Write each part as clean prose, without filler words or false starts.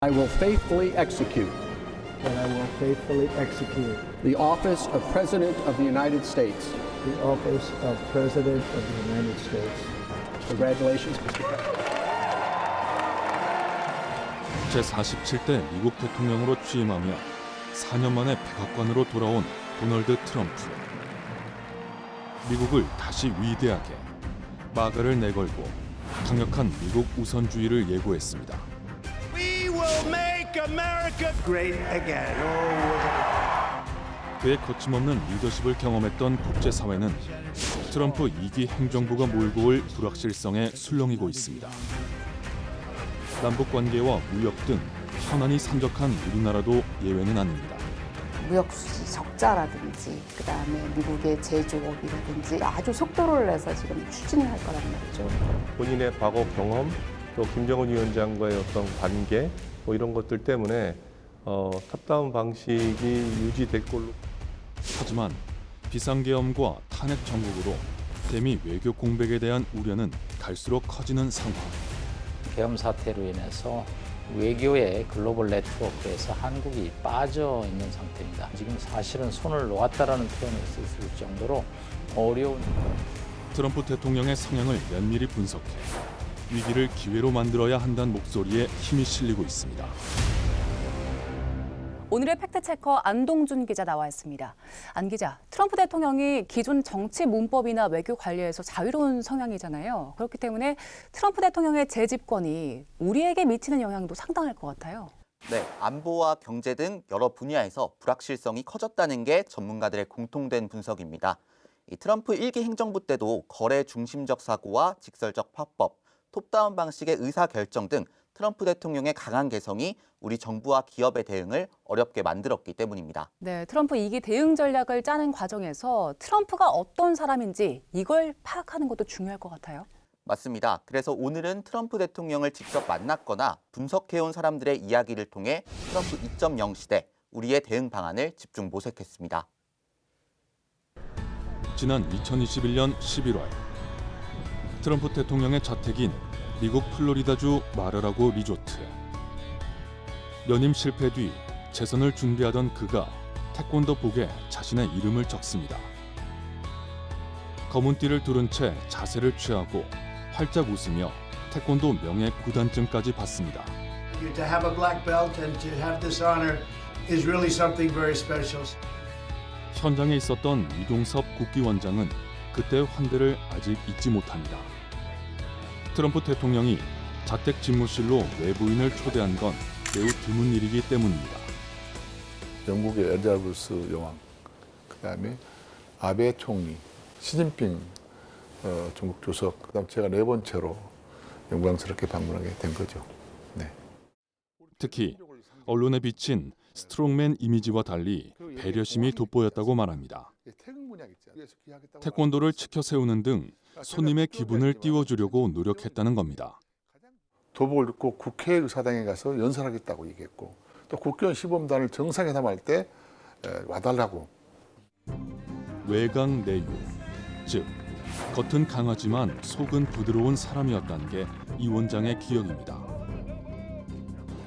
I will faithfully execute that I will faithfully execute the office of President of the United States. the office of President of the United States. Congratulations, Mr. President. 제47대 미국 대통령으로 취임하며 4년 만에 백악관으로 돌아온 도널드 트럼프. 미국을 다시 위대하게, 마가를 내걸고 강력한 미국 우선주의를 예고했습니다. We will make America great again. 그의 거침없는 리더십을 경험했던 국제사회는 트럼프 2기 행정부가 몰고 올 불확실성에 술렁이고 있습니다. 남북관계와 무역 등 현안이 산적한 우리나라도 예외는 아닙니다. 무역 수지 적자라든지 그다음에 미국의 제조업이라든지 아주 속도를 내서 지금 추진을 할 거란 말이죠. 본인의 과거 경험, 또 김정은 위원장과의 어떤 관계 뭐 이런 것들 때문에 탑다운 방식이 유지될 걸로. 하지만 비상계엄과 탄핵 정국으로 대미 외교 공백에 대한 우려는 갈수록 커지는 상황. 계엄 사태로 인해서 외교의 글로벌 네트워크에서 한국이 빠져 있는 상태입니다. 지금 사실은 손을 놓았다라는 표현을 쓸 정도로 어려운. 트럼프 대통령의 성향을 면밀히 분석해 위기를 기회로 만들어야 한다는 목소리에 힘이 실리고 있습니다. 오늘의 팩트체커 안동준 기자 나와 있습니다. 안 기자, 트럼프 대통령이 기존 정치 문법이나 외교 관리에서 자유로운 성향이잖아요. 그렇기 때문에 트럼프 대통령의 재집권이 우리에게 미치는 영향도 상당할 것 같아요. 네, 안보와 경제 등 여러 분야에서 불확실성이 커졌다는 게 전문가들의 공통된 분석입니다. 이 트럼프 1기 행정부 때도 거래 중심적 사고와 직설적 화법, 톱다운 방식의 의사결정 등 트럼프 대통령의 강한 개성이 우리 정부와 기업의 대응을 어렵게 만들었기 때문입니다. 네, 트럼프 2기 대응 전략을 짜는 과정에서 트럼프가 어떤 사람인지 이걸 파악하는 것도 중요할 것 같아요. 맞습니다. 그래서 오늘은 트럼프 대통령을 직접 만났거나 분석해온 사람들의 이야기를 통해 트럼프 2.0 시대, 우리의 대응 방안을 집중 모색했습니다. 지난 2021년 11월 트럼프 대통령의 자택인 미국 플로리다주 마르라고 리조트. 연임 실패 뒤 재선을 준비하던 그가 태권도복에 자신의 이름을 적습니다. 검은 띠를 두른 채 자세를 취하고 활짝 웃으며 태권도 명예 구단증까지 받습니다. To have a black belt and to have this honor is really something very special. 현장에 있었던 이동섭 국기원장은 그때의 환대를 아직 잊지 못합니다. 트럼프 대통령이 자택 집무실로 외부인을 초대한 건 매우 드문 일이기 때문입니다. 영국의 엘자베스 여왕, 그다음에 아베 총리, 시진핑 중국 주석, 그다음 제가 4번째로 영광스럽게 방문하게 된 거죠. 네. 특히 언론에 비친 스트롱맨 이미지와 달리 배려심이 돋보였다고 말합니다. 태권도를 치켜 세우는 등 손님의 기분을 띄워주려고 노력했다는 겁니다. 도복을 입고 국회의사당에 가서 연설하겠다고 얘기했고 또 국회의원 시범단을 정상회담할 때 와달라고. 외강 내유, 즉 겉은 강하지만 속은 부드러운 사람이었다는 게 이 원장의 기억입니다.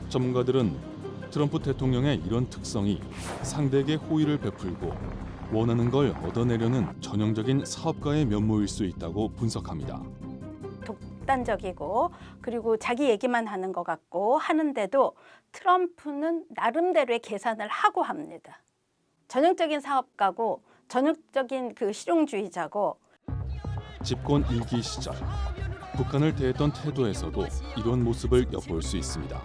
전문가들은 트럼프 대통령의 이런 특성이 상대에게 호의를 베풀고 원하는 걸 얻어내려는 전형적인 사업가의 면모일 수 있다고 분석합니다. 독단적이고 그리고 자기 얘기만 하는 것 같고 하는데도 트럼프는 나름대로의 계산을 하고 합니다. 전형적인 사업가고 전형적인 그 실용주의자고. 집권 1기 시절 북한을 대했던 태도에서도 이런 모습을 엿볼 수 있습니다.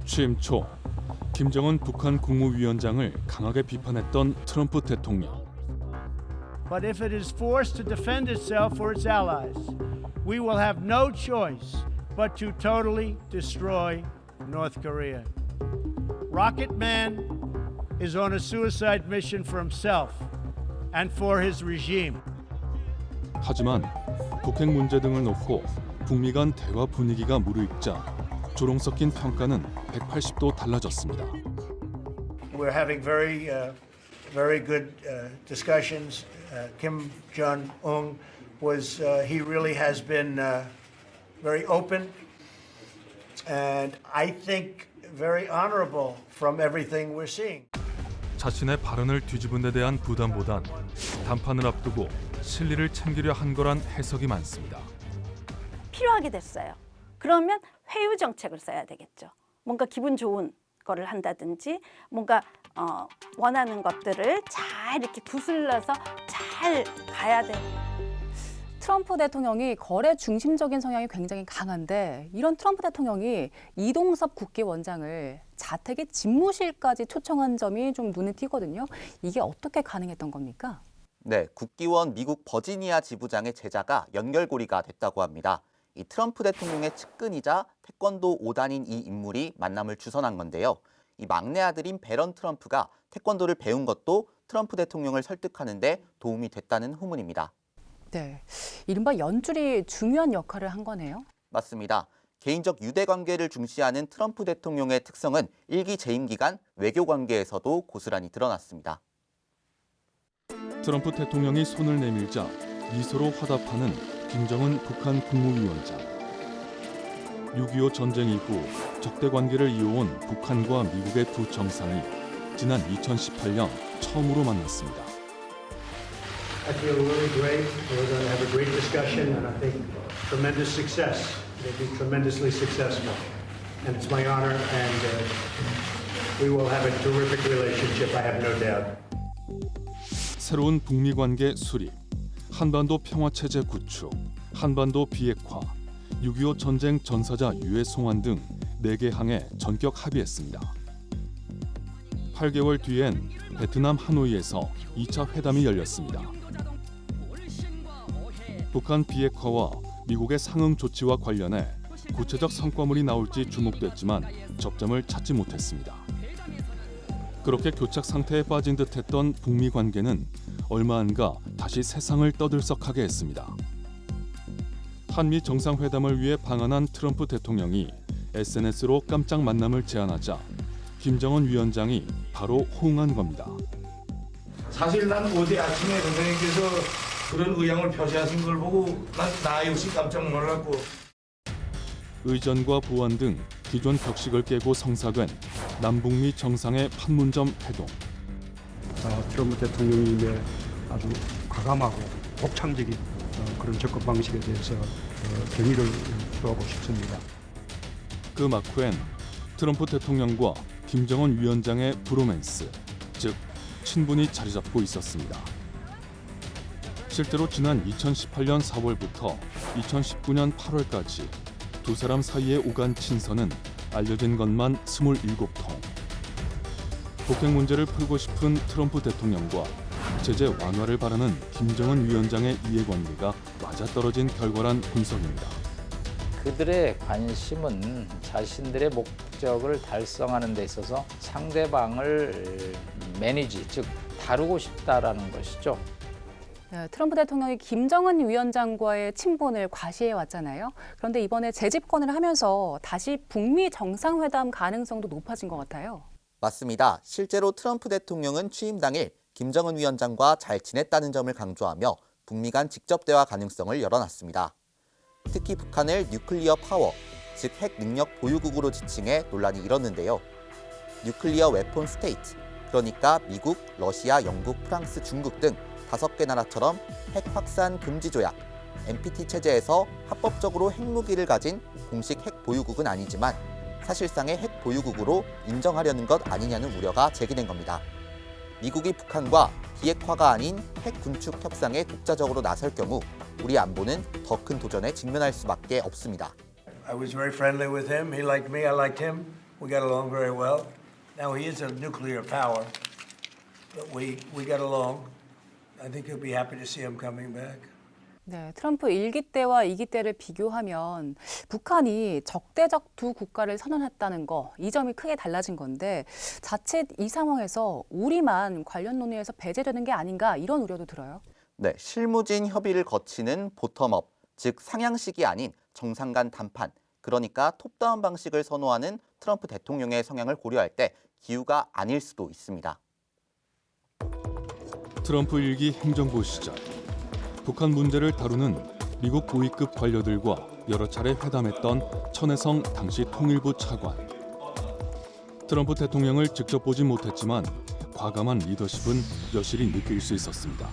취임 초 김정은 북한 국무위원장을 강하게 비판했던 트럼프 대통령. But if it is forced to defend itself or its allies, we will have no choice but to totally destroy North Korea. Rocket Man is on a suicide mission for himself and for his regime. 하지만 북핵 문제 등을 놓고 북미 간 대화 분위기가 무르익자 조롱 섞인 평가는 180도 달라졌습니다. We're having very good discussions. Kim Jong-un he really has been very open and I think very honorable from everything we're seeing. 자신의 발언을 뒤집은 데 대한 부담보단 담판을 앞두고 실리를 챙기려 한 거란 해석이 많습니다. 필요하게 됐어요. 그러면 회유 정책을 써야 되겠죠. 뭔가 기분 좋은 거를 한다든지 뭔가 원하는 것들을 잘 이렇게 구슬러서 잘 가야 돼. 트럼프 대통령이 거래 중심적인 성향이 굉장히 강한데 이런 트럼프 대통령이 이동섭 국기원장을 자택의 집무실까지 초청한 점이 좀 눈에 띄거든요. 이게 어떻게 가능했던 겁니까? 네, 국기원 미국 버지니아 지부장의 제자가 연결고리가 됐다고 합니다. 이 트럼프 대통령의 측근이자 태권도 5단인 이 인물이 만남을 주선한 건데요. 이 막내 아들인 배런 트럼프가 태권도를 배운 것도 트럼프 대통령을 설득하는 데 도움이 됐다는 후문입니다. 네, 이른바 연줄이 중요한 역할을 한 거네요. 맞습니다. 개인적 유대 관계를 중시하는 트럼프 대통령의 특성은 일기 재임 기간 외교 관계에서도 고스란히 드러났습니다. 트럼프 대통령이 손을 내밀자 미소로 화답하는 김정은 북한 국무위원장. 6.25 전쟁 이후 적대 관계를 이어온 북한과 미국의 두 정상이 지난 2018년 처음으로 만났습니다. I feel really great. We're going to have a great discussion, and I think tremendous success. They'll be tremendously successful, and it's my honor, and we will have a terrific relationship. I have no doubt. 새로운 북미 관계 수립, 한반도 평화 체제 구축, 한반도 비핵화, 6.25 전쟁 전사자 유해 송환 등 4개 항에 전격 합의했습니다. 8개월 뒤엔 베트남 하노이에서 2차 회담이 열렸습니다. 북한 비핵화와 미국의 상응 조치와 관련해 구체적 성과물이 나올지 주목됐지만 접점을 찾지 못했습니다. 그렇게 교착 상태에 빠진 듯했던 북미 관계는 얼마 안가 다시 세상을 떠들썩하게 했습니다. 한미 정상회담을 위해 방한한 트럼프 대통령이 SNS로 깜짝 만남을 제안하자 김정은 위원장이 바로 호응한 겁니다. 사실 난 어제 아침에 선생님께서 그런 의향을 표시하신 걸 보고 나 역시 깜짝 놀랐고. 의전과 보안 등 기존 격식을 깨고 성사된 남북미 정상의 판문점 회동. 트럼프 대통령님의 아주 과감하고 독창적인 그런 접근 방식에 대해서 경의를 표하고 싶습니다. 그 막후엔 트럼프 대통령과 김정은 위원장의 브로맨스, 즉 친분이 자리 잡고 있었습니다. 실제로 지난 2018년 4월부터 2019년 8월까지 두 사람 사이의 오간 친선은 알려진 것만 27통. 북핵 문제를 풀고 싶은 트럼프 대통령과 제재 완화를 바라는 김정은 위원장의 이해관계가 맞아떨어진 결과란 분석입니다. 그들의 관심은 자신들의 목적을 달성하는 데 있어서 상대방을 매니지, 즉 다루고 싶다라는 것이죠. 네, 트럼프 대통령이 김정은 위원장과의 친분을 과시해 왔잖아요. 그런데 이번에 재집권을 하면서 다시 북미 정상회담 가능성도 높아진 것 같아요. 맞습니다. 실제로 트럼프 대통령은 취임 당일 김정은 위원장과 잘 지냈다는 점을 강조하며 북미 간 직접 대화 가능성을 열어놨습니다. 특히 북한을 뉴클리어 파워, 즉 핵 능력 보유국으로 지칭해 논란이 일었는데요. 뉴클리어 웨폰 스테이트, 그러니까 미국, 러시아, 영국, 프랑스, 중국 등 5개 나라처럼 핵 확산 금지 조약, NPT 체제에서 합법적으로 핵무기를 가진 공식 핵 보유국은 아니지만 사실상의 핵 보유국으로 인정하려는 것 아니냐는 우려가 제기된 겁니다. 미국이 북한과 비핵화가 아닌 핵 군축 협상에 독자적으로 나설 경우 우리 안보는 더 큰 도전에 직면할 수밖에 없습니다. I was very friendly with him. He liked me. I liked him. We got along very well. Now he is a nuclear power, but we got along. I think he'll be happy to see him coming back. 네, 트럼프 1기 때와 2기 때를 비교하면 북한이 적대적 두 국가를 선언했다는 거, 이 점이 크게 달라진 건데 자칫 이 상황에서 우리만 관련 논의에서 배제되는 게 아닌가 이런 우려도 들어요. 네, 실무진 협의를 거치는 보텀업, 즉 상향식이 아닌 정상 간 담판, 그러니까 톱다운 방식을 선호하는 트럼프 대통령의 성향을 고려할 때 기우가 아닐 수도 있습니다. 트럼프 1기 행정부 시절 북한 문제를 다루는 미국 고위급 관료들과 여러 차례 회담했던 천혜성 당시 통일부 차관. 트럼프 대통령을 직접 보진 못했지만 과감한 리더십은 여실히 느낄 수 있었습니다.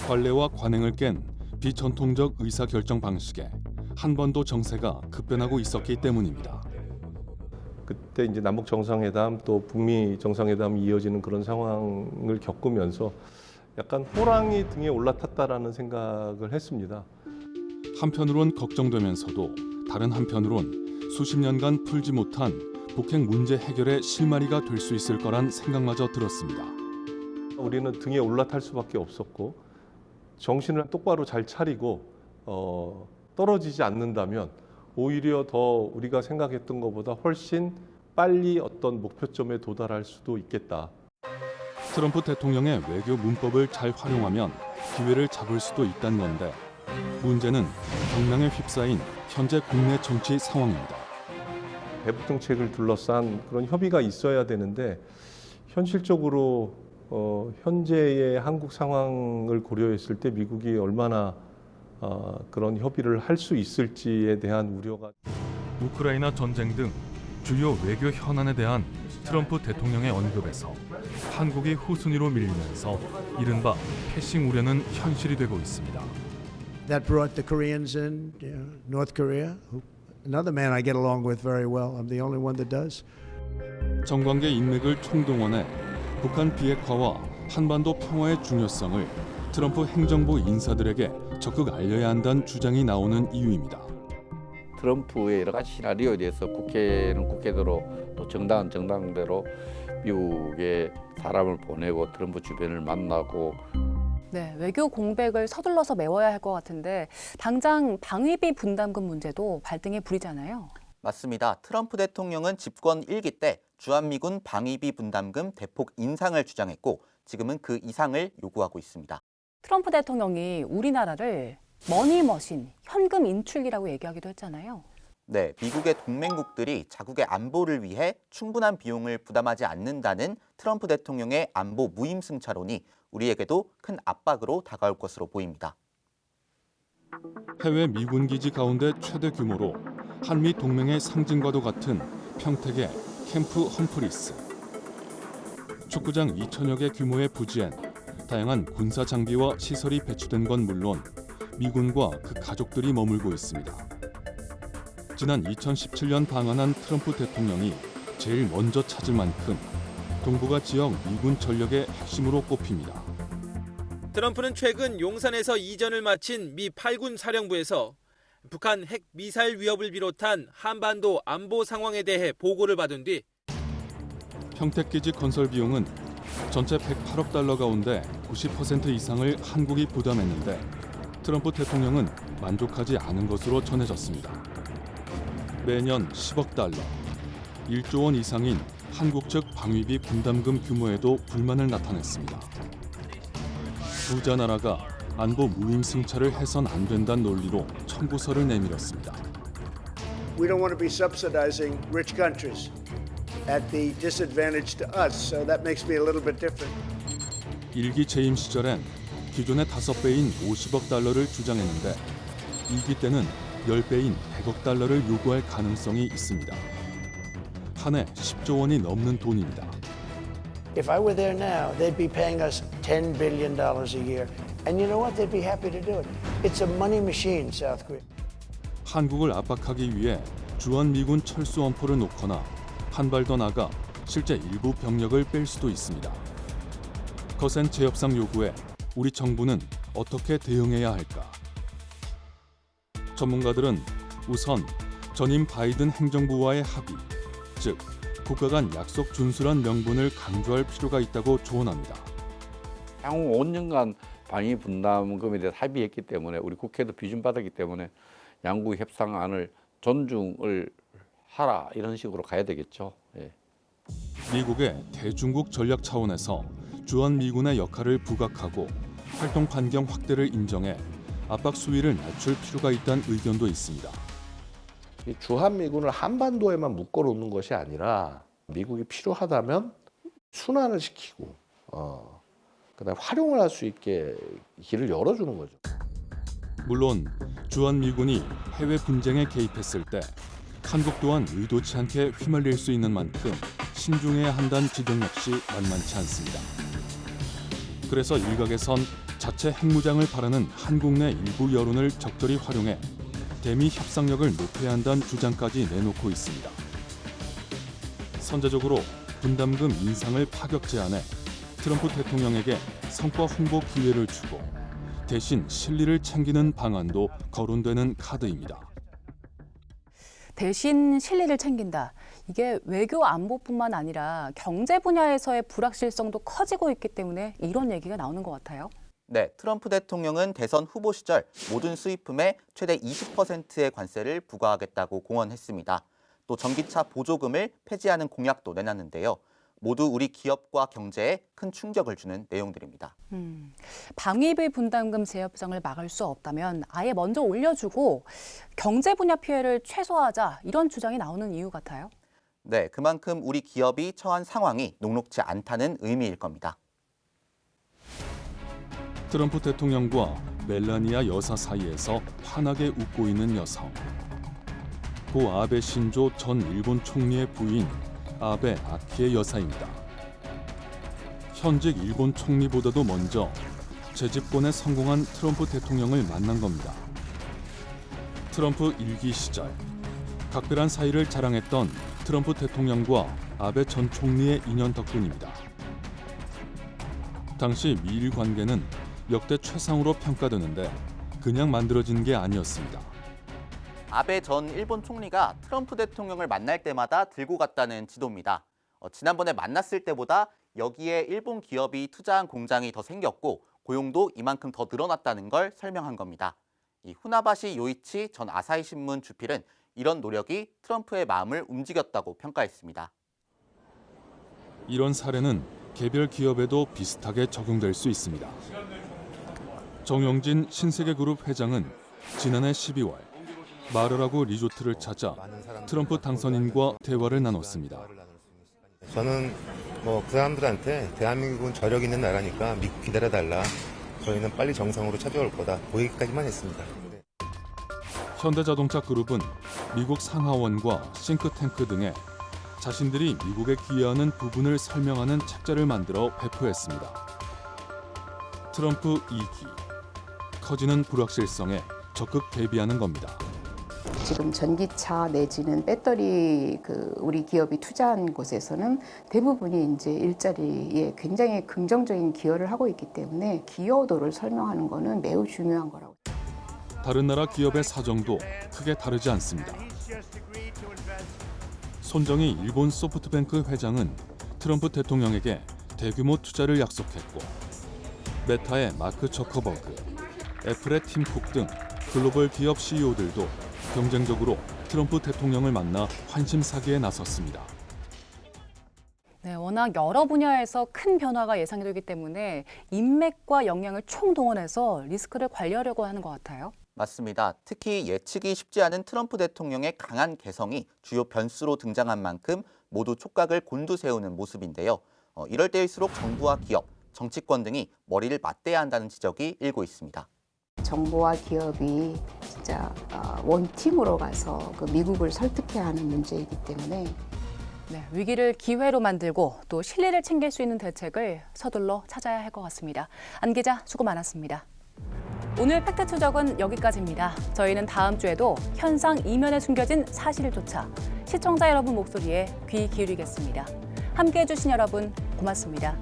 관례와 관행을 깬 비전통적 의사결정 방식에 한반도 정세가 급변하고 있었기 때문입니다. 그때 이제 남북 정상회담 또 북미 정상회담이 이어지는 그런 상황을 겪으면서 약간 호랑이 등에 올라탔다라는 생각을 했습니다. 한편으론 걱정되면서도 다른 한편으론 수십 년간 풀지 못한 북핵 문제 해결의 실마리가 될 수 있을 거란 생각마저 들었습니다. 우리는 등에 올라탈 수밖에 없었고 정신을 똑바로 잘 차리고 떨어지지 않는다면 오히려 더 우리가 생각했던 것보다 훨씬 빨리 어떤 목표점에 도달할 수도 있겠다. 트럼프 대통령의 외교 문법을 잘 활용하면 기회를 잡을 수도 있다는 건데 문제는 경랑에 휩싸인 현재 국내 정치 상황입니다. 대북 정책을 둘러싼 그런 협의가 있어야 되는데 현실적으로 현재의 한국 상황을 고려했을 때 미국이 얼마나 그런 협의를 할 수 있을지에 대한 우려가. 우크라이나 전쟁 등 주요 외교 현안에 대한 트럼프 대통령의 언급에서 한국이 후순위로 밀리면서 이른바 패싱 우려는 현실이 되고 있습니다. That brought the Koreans in, North Korea. Another man I get along with very well. I'm the only one that does. 정관계 인맥을 총동원해 북한 비핵화와 한반도 평화의 중요성을 트럼프 행정부 인사들에게 적극 알려야 한다는 주장이 나오는 이유입니다. 트럼프의 여러 가지 시나리오에 대해서 국회는 국회대로 또 정당은 정당대로 미국에 사람을 보내고 트럼프 주변을 만나고. 네, 외교 공백을 서둘러서 메워야 할 것 같은데 당장 방위비 분담금 문제도 발등에 불이잖아요. 맞습니다. 트럼프 대통령은 집권 1기 때 주한미군 방위비 분담금 대폭 인상을 주장했고 지금은 그 이상을 요구하고 있습니다. 트럼프 대통령이 우리나라를 머니머신, 현금 인출기라고 얘기하기도 했잖아요. 네, 미국의 동맹국들이 자국의 안보를 위해 충분한 비용을 부담하지 않는다는 트럼프 대통령의 안보 무임승차론이 우리에게도 큰 압박으로 다가올 것으로 보입니다. 해외 미군 기지 가운데 최대 규모로 한미 동맹의 상징과도 같은 평택의 캠프 험프리스. 축구장 2천여 개 규모의 부지엔 다양한 군사 장비와 시설이 배치된 건 물론 미군과 그 가족들이 머물고 있습니다. 지난 2017년 방한한 트럼프 대통령이 제일 먼저 찾을 만큼 동북아 지역 미군 전력의 핵심으로 꼽힙니다. 트럼프는 최근 용산에서 이전을 마친 미 8군 사령부에서 북한 핵 미사일 위협을 비롯한 한반도 안보 상황에 대해 보고를 받은 뒤 평택기지 건설 비용은 전체 108억 달러 가운데 90% 이상을 한국이 부담했는데 트럼프 대통령은 만족하지 않은 것으로 전해졌습니다. 매년 10억 달러, 1조 원 이상인 한국 측 방위비 분담금 규모에도 불만을 나타냈습니다. 부자 나라가 안보 무임승차를 해선 안 된다는 논리로 청구서를 내밀었습니다. We don't want to be subsidizing rich countries at the disadvantage to us, so that makes me a little bit different. 일기 재임 시절엔 기존의 5배인 50억 달러를 주장했는데 2기 때는 10배인 100억 달러를 요구할 가능성이 있습니다. 한 해 10조 원이 넘는 돈입니다. If I were there now, they'd be paying us $10 billion a year. And you know what? They'd be happy to do it. It's a money machine, South Korea. 한국을 압박하기 위해 주한미군 철수 엄포를 놓거나 한 발 더 나가 실제 일부 병력을 뺄 수도 있습니다. 거센 재협상 요구에 우리 정부는 어떻게 대응해야 할까? 전문가들은 우선 전임 바이든 행정부와의 합의, 즉 국가 간 약속 준수란 명분을 강조할 필요가 있다고 조언합니다. 향후 5년간 방위 분담금에 대해서 합의했기 때문에 우리 국회도 비준받았기 때문에 양국 협상안을 존중을 하라 이런 식으로 가야 되겠죠. 예. 미국의 대중국 전략 차원에서 주한미군의 역할을 부각하고 활동 반경 확대를 인정해 압박 수위를 낮출 필요가 있다는 의견도 있습니다. 주한미군을 한반도에만 묶어놓는 것이 아니라 미국이 필요하다면 순환을 시키고 그다음에 활용을 할 수 있게 길을 열어주는 거죠. 물론 주한미군이 해외 분쟁에 개입했을 때 한국 또한 의도치 않게 휘말릴 수 있는 만큼 신중해야 한다는 지적 역시 만만치 않습니다. 그래서 일각에선 자체 핵무장을 바라는 한국 내 일부 여론을 적절히 활용해 대미 협상력을 높여야 한다는 주장까지 내놓고 있습니다. 선제적으로 분담금 인상을 파격 제안해 트럼프 대통령에게 성과 홍보 기회를 주고 대신 실리를 챙기는 방안도 거론되는 카드입니다. 대신 실리를 챙긴다. 이게 외교 안보뿐만 아니라 경제 분야에서의 불확실성도 커지고 있기 때문에 이런 얘기가 나오는 것 같아요. 네, 트럼프 대통령은 대선 후보 시절 모든 수입품에 최대 20%의 관세를 부과하겠다고 공언했습니다. 또 전기차 보조금을 폐지하는 공약도 내놨는데요. 모두 우리 기업과 경제에 큰 충격을 주는 내용들입니다. 방위비 분담금 재협상을 막을 수 없다면 아예 먼저 올려주고 경제 분야 피해를 최소화하자 이런 주장이 나오는 이유 같아요. 네, 그만큼 우리 기업이 처한 상황이 녹록지 않다는 의미일 겁니다. 트럼프 대통령과 멜라니아 여사 사이에서 환하게 웃고 있는 여성. 고 아베 신조 전 일본 총리의 부인 아베 아키에 여사입니다. 현직 일본 총리보다도 먼저 재집권에 성공한 트럼프 대통령을 만난 겁니다. 트럼프 1기 시절 각별한 사이를 자랑했던 트럼프 대통령과 아베 전 총리의 인연 덕분입니다. 당시 미일 관계는 역대 최상으로 평가되는데 그냥 만들어진 게 아니었습니다. 아베 전 일본 총리가 트럼프 대통령을 만날 때마다 들고 갔다는 지도입니다. 지난번에 만났을 때보다 여기에 일본 기업이 투자한 공장이 더 생겼고 고용도 이만큼 더 늘어났다는 걸 설명한 겁니다. 이 후나바시 요이치 전 아사히 신문 주필은 이런 노력이 트럼프의 마음을 움직였다고 평가했습니다. 이런 사례는 개별 기업에도 비슷하게 적용될 수 있습니다. 정영진 신세계그룹 회장은 지난해 12월 마르라고 리조트를 찾아 트럼프 당선인과 대화를 나눴습니다. 저는 그 사람들한테 대한민국은 저력 있는 나라니까 믿고 기다려달라. 저희는 빨리 정상으로 찾아올 거다. 그 얘기까지만 했습니다. 현대자동차 그룹은 미국 상하원과 싱크탱크 등에 자신들이 미국에 기여하는 부분을 설명하는 책자를 만들어 배포했습니다. 트럼프 2기. 커지는 불확실성에 적극 대비하는 겁니다. 지금 전기차 내지는 배터리 우리 기업이 투자한 곳에서는 대부분이 이제 일자리에 굉장히 긍정적인 기여를 하고 있기 때문에 기여도를 설명하는 거는 매우 중요한 거라고. 다른 나라 기업의 사정도 크게 다르지 않습니다. 손정희 일본 소프트뱅크 회장은 트럼프 대통령에게 대규모 투자를 약속했고 메타의 마크 저커버그, 애플의 팀 쿡 등 글로벌 기업 CEO들도 경쟁적으로 트럼프 대통령을 만나 환심 사기에 나섰습니다. 네, 워낙 여러 분야에서 큰 변화가 예상되기 때문에 인맥과 역량을 총동원해서 리스크를 관리하려고 하는 것 같아요. 맞습니다. 특히 예측이 쉽지 않은 트럼프 대통령의 강한 개성이 주요 변수로 등장한 만큼 모두 촉각을 곤두세우는 모습인데요. 이럴 때일수록 정부와 기업, 정치권 등이 머리를 맞대야 한다는 지적이 일고 있습니다. 정부와 기업이 진짜 원팀으로 가서 미국을 설득해야 하는 문제이기 때문에 네, 위기를 기회로 만들고 또 실리를 챙길 수 있는 대책을 서둘러 찾아야 할 것 같습니다. 안 기자 수고 많았습니다. 오늘 팩트추적은 여기까지입니다. 저희는 다음 주에도 현상 이면에 숨겨진 사실을 쫓아 시청자 여러분 목소리에 귀 기울이겠습니다. 함께해 주신 여러분 고맙습니다.